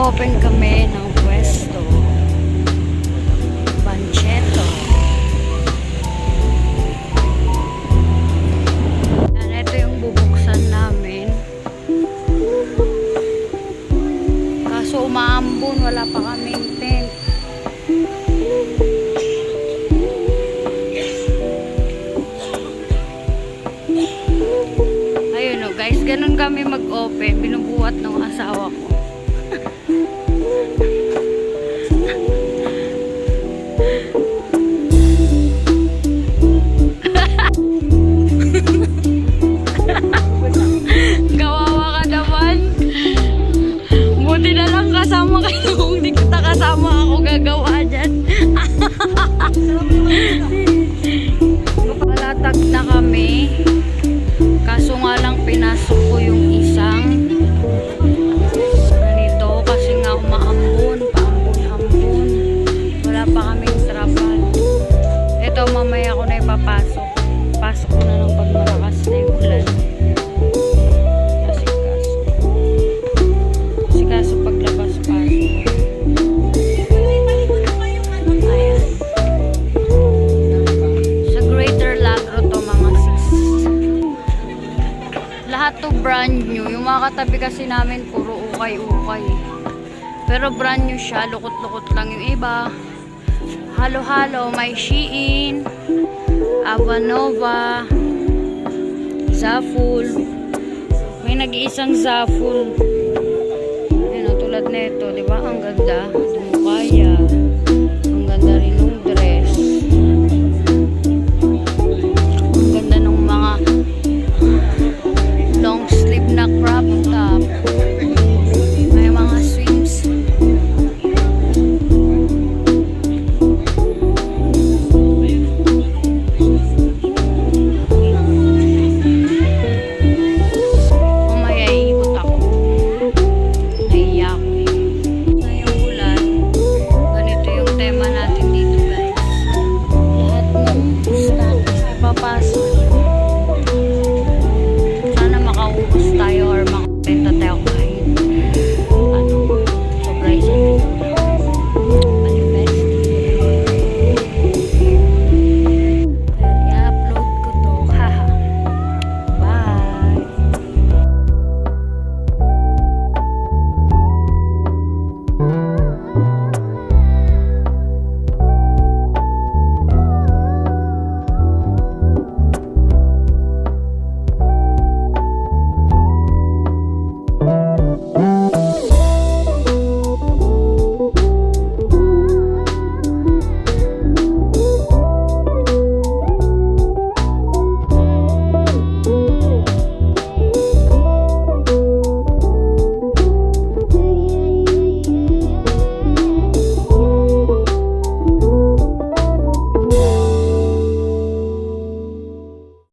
Open kami ng pwesto Bancheto. Yan, ito yung bubuksan namin. Kaso umaambon, wala pa kaming tent. Ayun o guys, ganun kami mag-open. Binubuhat ng asawa ko. Kawawa ka naman. Buti na lang kasama kayo. Kung di kita kasama, ako gagawa dyan. Palatag na kami. Kaso nga lang pinasok ko yung isang ganito kasi nga umaambon, paambon-ambon. Wala pa kaming trapal. Ito mamaya ko na ipapasok. Pasok ko na ng pagmalakas na yung ulan. Kasi paglabas pasok. Ayan. Sa Greater Lagro to mga sis. Lahat to brand new. Yung mga katabi kasi namin puro ukay-ukay. Pero brand new siya. Lukot-lukot lang yung iba. Halo-halo. May Shein, Avanova, Zaful. May nag-iisang Zaful. Ayan o, tulad nito. Diba? Ang ganda. Dumukaya.